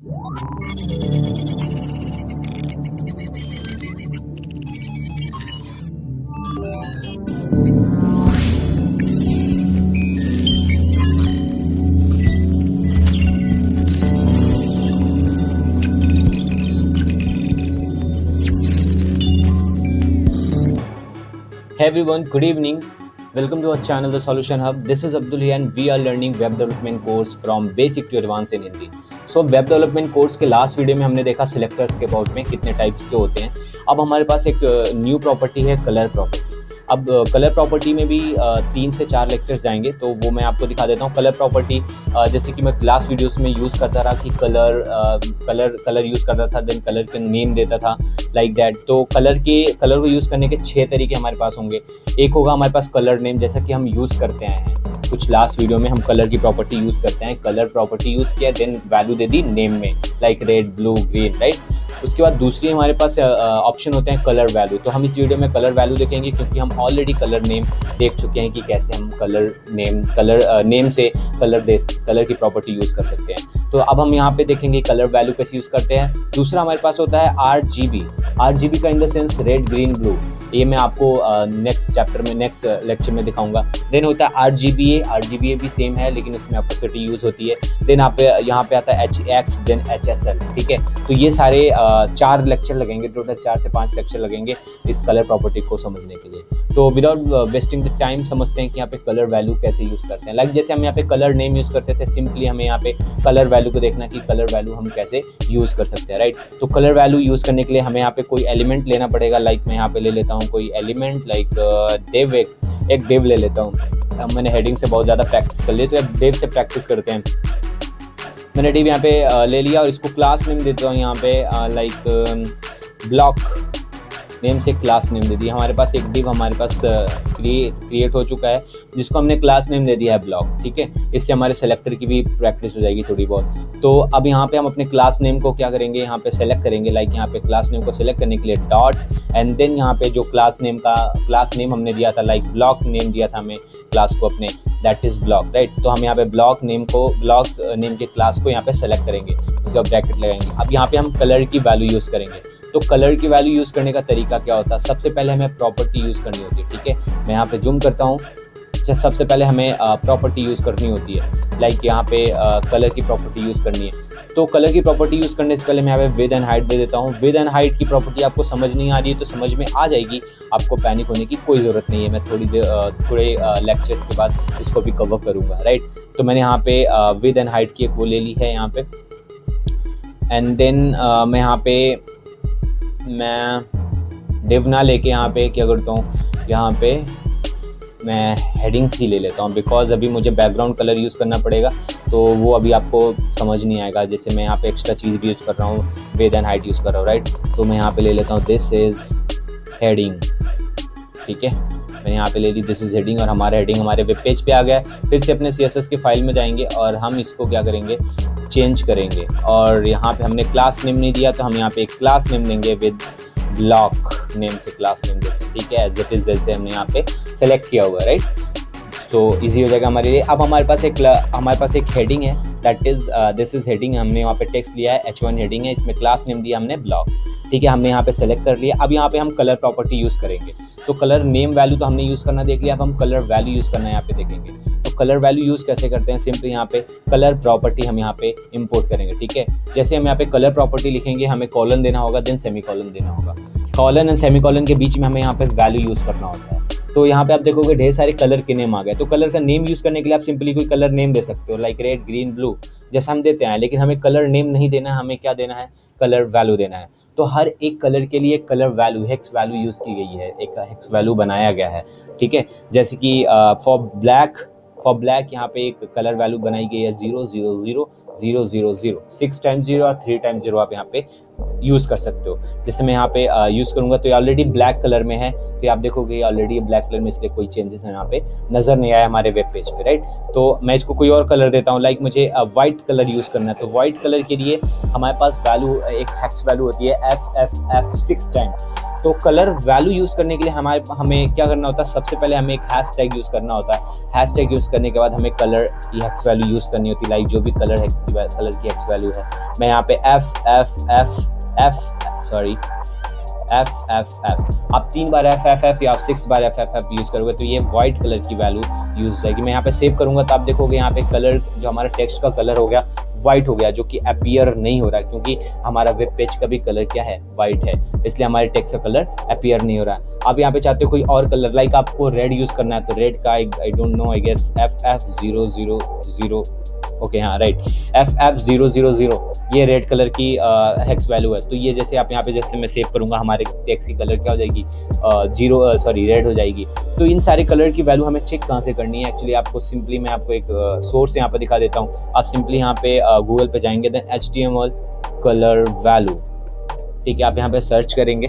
Hey everyone, good evening. Welcome to our channel, The Solution Hub. This is Abdul here and we are learning web development course from basic to advanced in Hindi. So web development course के last video में हमने देखा selectors के about में कितने types के होते हैं. अब हमारे पास एक न्यू प्रॉपर्टी है कलर प्रॉपर्टी. अब कलर प्रॉपर्टी में भी 3 से 4 लेक्चर्स जाएंगे, तो वो मैं आपको दिखा देता हूँ. कलर प्रॉपर्टी जैसे कि मैं लास्ट वीडियोस में यूज़ करता रहा कि कलर यूज़ करता था, देन कलर के नेम देता था लाइक दैट. तो कलर को यूज़ करने के 6 तरीके हमारे पास होंगे. एक होगा हमारे पास कलर नेम, जैसा कि हम यूज़ करते आए हैं कुछ लास्ट वीडियो में. हम कलर की प्रॉपर्टी यूज़ करते हैं, कलर प्रॉपर्टी यूज़ किया, देन वैल्यू दे दी नेम में like red, blue, green, right. उसके बाद दूसरी हमारे पास ऑप्शन होते हैं कलर वैल्यू. तो हम इस वीडियो में कलर वैल्यू देखेंगे क्योंकि हम ऑलरेडी कलर नेम देख चुके हैं कि कैसे हम कलर नेम से कलर की प्रॉपर्टी यूज़ कर सकते हैं. तो अब हम यहाँ पे देखेंगे कलर वैल्यू कैसे यूज़ करते हैं. दूसरा हमारे पास होता है RGB का in the sense red, green, blue. ये मैं आपको नेक्स्ट लेक्चर में दिखाऊंगा. देन होता है RGBA भी सेम है लेकिन इसमें ऑपोसिटी यूज़ होती है. देन यहाँ पे आता है HX, देन HSL. ठीक है, तो ये सारे 4 लेक्चर लगेंगे, टोटल 4 से 5 लेक्चर लगेंगे इस कलर प्रॉपर्टी को समझने के लिए. तो विदाउट वेस्टिंग द टाइम समझते हैं कि यहाँ पे कलर वैल्यू कैसे यूज़ करते हैं. लाइक जैसे हम यहाँ पे कलर नेम यूज़ करते थे, सिंपली हमें यहाँ पे कलर वैल्यू को देखना कि कलर वैल्यू हम कैसे यूज़ कर सकते हैं, राइट. तो कलर वैल्यू यूज़ करने के लिए हमें यहाँ पे कोई एलिमेंट लेना पड़ेगा. लाइक मैं यहाँ पे ले लेता हूँ कोई एलिमेंट लाइक डिव. एक डिव ले लेता हूँ. मैंने हेडिंग से बहुत ज़्यादा प्रैक्टिस कर ली, तो अब डिव से प्रैक्टिस करते हैं. मैंने डिव यहाँ पे ले लिया और इसको क्लास नेम देता हूँ यहाँ पे लाइक ब्लॉक नेम से क्लास नेम दे दी. हमारे पास एक डिव हमारे पास क्रिएट हो चुका है जिसको हमने क्लास नेम दे दिया है ब्लॉक. ठीक है, इससे हमारे सेलेक्टर की भी प्रैक्टिस हो जाएगी थोड़ी बहुत. तो अब यहाँ पे हम अपने क्लास नेम को क्या करेंगे, यहाँ पे सेलेक्ट करेंगे. लाइक यहाँ पे क्लास नेम को सेलेक्ट करने के लिए डॉट एंड देन यहाँ पे जो क्लास नेम हमने दिया था लाइक ब्लॉक नेम दिया था हमें क्लास को अपने, दैट इज़ ब्लॉक, राइट. तो हम यहाँ पे ब्लॉक नेम के क्लास को यहाँ पे सेलेक्ट करेंगे, उसके बाद ब्रैकेट लगाएंगे. अब यहाँ पे हम कलर की वैल्यू यूज़ करेंगे. तो कलर की वैल्यू यूज़ करने का तरीका क्या होता है, सबसे पहले हमें प्रॉपर्टी यूज़ करनी होती है. ठीक है, मैं यहाँ पे जूम करता हूँ. सबसे पहले हमें प्रॉपर्टी यूज़ करनी होती है. लाइक यहाँ पे कलर की प्रॉपर्टी यूज़ करनी है. तो कलर की प्रॉपर्टी यूज़ करने से पहले मैं यहाँ पे विद एंड हाइट दे देता हूँ. विद एंड हाइट की प्रॉपर्टी आपको समझ नहीं आ रही है तो समझ में आ जाएगी, आपको पैनिक होने की कोई ज़रूरत नहीं है. मैं थोड़े लेक्चर्स के बाद इसको भी कवर करूँगा, राइट. तो मैंने यहाँ पे विद एंड हाइट की एक वो ले ली है यहाँ पे. एंड देन मैं यहाँ पे डिव ना लेके यहाँ पे क्या करता हूँ, यहाँ पे मैं हेडिंग्स ही ले लेता हूँ बिकॉज अभी मुझे बैकग्राउंड कलर यूज़ करना पड़ेगा, तो वो अभी आपको समझ नहीं आएगा. जैसे मैं यहाँ पे एक्स्ट्रा चीज़ भी यूज़ कर रहा हूँ, विद एंड हाइट यूज़ कर रहा हूँ, राइट. तो मैं यहाँ पे ले लेता हूँ दिस इज़ हेडिंग. ठीक है, मैंने यहाँ पे ले ली दिस इज़ हेडिंग और हमारा हेडिंग हमारे वेब पेज पे आ गया है. फिर से अपने CSS की फाइल में जाएंगे और हम इसको क्या करेंगे, चेंज करेंगे. और यहाँ पे हमने क्लास नेम नहीं दिया तो हम यहाँ पे एक क्लास नेम देंगे विद ब्लॉक नेम से क्लास नेम देते हैं. ठीक है, एज इट इज़ जैसे हमने यहाँ पे सेलेक्ट किया हुआ है, राइट. तो इजी हो जाएगा हमारे लिए. अब हमारे पास एक हेडिंग है, that is this is heading. हमने वहाँ पे टेक्स्ट लिया है, H1 हेडिंग है, इसमें क्लास नेम दिया हमने ब्लॉक. ठीक है, हमने यहाँ पे सेलेक्ट कर लिया. अब यहाँ पे हम कलर प्रॉपर्टी यूज़ करेंगे. तो कलर नेम वैल्यू तो हमने यूज़ करना देख लिया, अब हम कलर वैल्यू यूज़ करना यहाँ पे देखेंगे. तो कलर वैल्यू यूज़ कैसे करते हैं, सिंपली यहाँ पे कलर प्रॉपर्टी हम यहाँ पे इंपोर्ट करेंगे. ठीक है, जैसे हम यहाँ पे कलर प्रॉपर्टी लिखेंगे, हमें कॉलन देना होगा, देन सेमीकॉलन देना होगा. कॉलन एंड सेमीकॉलन के बीच में हमें यहाँ पे वैल्यू यूज़ करना होता है. तो यहाँ पे आप देखोगे ढेर सारे कलर के नेम आ गए. तो कलर का नेम यूज़ करने के लिए आप सिंपली कोई कलर नेम दे सकते हो लाइक रेड, ग्रीन, ब्लू जैसा हम देते हैं. लेकिन हमें कलर नेम नहीं देना है, हमें क्या देना है, कलर वैल्यू देना है. तो हर एक कलर के लिए colour value hex value use की गई है, एक हेक्स वैल्यू बनाया गया है. ठीक है, जैसे कि फॉर ब्लैक यहाँ पे एक कलर वैल्यू बनाई गई है 0 0 0 0 0 0. 6 टाइम्स 0 और 3 टाइम्स 0 आप यहाँ पे यूज़ कर सकते हो. जैसे मैं यहाँ पे यूज़ करूँगा तो ये ऑलरेडी ब्लैक कलर में है, तो आप देखोगे ऑलरेडी ब्लैक कलर में, इसलिए कोई चेंजेस यहाँ पे नज़र नहीं आया हमारे वेब पेज पे, राइट. तो मैं इसको कोई और कलर देता हूँ, लाइक मुझे वाइट कलर यूज़ करना है. तो वाइट कलर के लिए हमारे पास वैल्यू एक हेक्स वैल्यू होती है F 6 टाइम. तो कलर वैल्यू यूज़ करने के लिए हमें क्या करना होता है, सबसे पहले हमें एक हैशटैग यूज़ करना होता है। हैशटैग यूज़ करने के बाद हमें कलर की हेक्स वैल्यू यूज़ करनी होती है, लाइक जो भी कलर की हेक्स वैल्यू है। मैं यहाँ पे एफ आप 3 बार एफ या 6 बार एफ यूज़ करोगे तो ये वाइट कलर की वैल्यू यूज़ हो जाएगी। मैं यहाँ पे सेव करूँगा तो आप देखोगे यहाँ पे कलर जो हमारा टेक्स्ट का कलर हो गया वाइट हो गया, जो कि अपीयर नहीं हो रहा है क्योंकि हमारा वेब पेज का भी कलर क्या है, वाइट है, इसलिए हमारे टेक्स्ट का कलर अपीयर नहीं हो रहा है। आप यहाँ पे चाहते हो कोई और कलर, लाइक आपको रेड यूज़ करना है तो रेड का I don't know, I guess FF000, okay हाँ राइट, FF000 ये रेड कलर की हेक्स वैल्यू है। तो ये जैसे आप यहाँ पे जैसे मैं सेव करूँगा हमारे टेक्स्ट की कलर क्या हो जाएगी, रेड हो जाएगी। तो इन सारे कलर की वैल्यू हमें चेक कहाँ से करनी है, एक्चुअली आपको सिंपली मैं आपको एक सोर्स यहाँ पे दिखा देता हूँ। आप सिंपली यहाँ पे गूगल पे जाएंगे, देन HTML कलर वैल्यू, ठीक है, आप यहाँ पे सर्च करेंगे,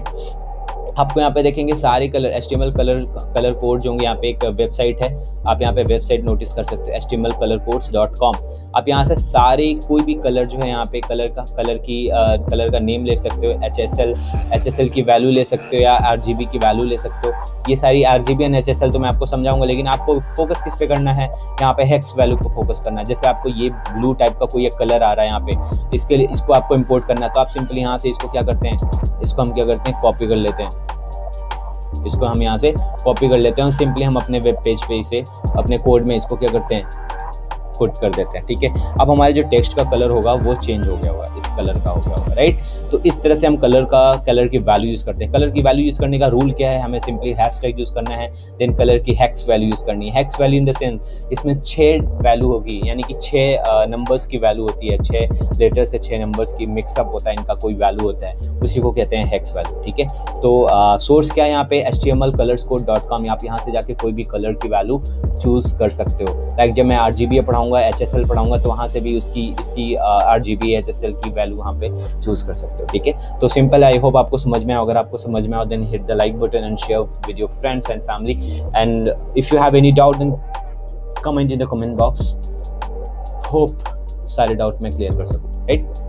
आपको यहाँ पे देखेंगे सारे कलर HTML कलर कोड जो होंगे। यहाँ पे एक वेबसाइट है, आप यहाँ पे वेबसाइट नोटिस कर सकते हो htmlcolorcodes.com। आप यहाँ से सारे कोई भी कलर जो है यहाँ पे कलर का नेम ले सकते हो, HSL की वैल्यू ले सकते हो या RGB की वैल्यू ले सकते हो। ये सारी RGB एंड HSL तो मैं आपको समझाऊंगा, लेकिन आपको फोकस किस पे करना है, यहाँ पे हेक्स वैल्यू को फोकस करना है। जैसे आपको ये ब्लू टाइप का कोई एक कलर आ रहा है यहाँ पे, इसके लिए इसको आपको इंपोर्ट करना है, तो आप सिंपली यहाँ से इसको क्या करते हैं, इसको हम क्या करते हैं, कॉपी कर लेते हैं। इसको हम यहाँ से कॉपी कर लेते हैं और सिंपली हम अपने वेब पेज पे इसे अपने कोड में इसको क्या करते हैं, पुट कर देते हैं, ठीक है। अब हमारे जो टेक्स्ट का कलर होगा वो चेंज हो गया होगा, इस कलर का हो गया होगा, राइट। तो इस तरह से हम कलर की वैल्यू यूज़ करते हैं। कलर की वैल्यू यूज़ करने का रूल क्या है, हमें सिंपली हैशटैग यूज़ करना है, देन कलर की हेक्स वैल्यू यूज़ करनी है। Hex value in the sense इसमें 6 वैल्यू होगी, यानी कि 6 नंबर्स की वैल्यू होती है, 6 लेटर से 6 नंबर्स की मिक्सअप होता है, इनका कोई वैल्यू होता है, उसी को कहते हैं हेक्स वैल्यू, ठीक है। तो सोर्स क्या है यहाँ पे, htmlcolorcode.com। आप यहाँ से जाके कोई भी कलर की वैल्यू चूज़ कर सकते हो। लाइक जब मैं RGB पढ़ाऊँगा, HSL पढ़ाऊँगा, तो वहाँ से भी इसकी RGB HSL की वैल्यू वहाँ पे चूज़ कर सकते हो, ठीक है। तो सिंपल, आई होप आपको समझ में आया। अगर आपको समझ में आओ then hit the like button and share with your friends and family, and if you have any doubt then comment in the comment box. Hope सारे डाउट मैं क्लियर कर सकूँ, राइट।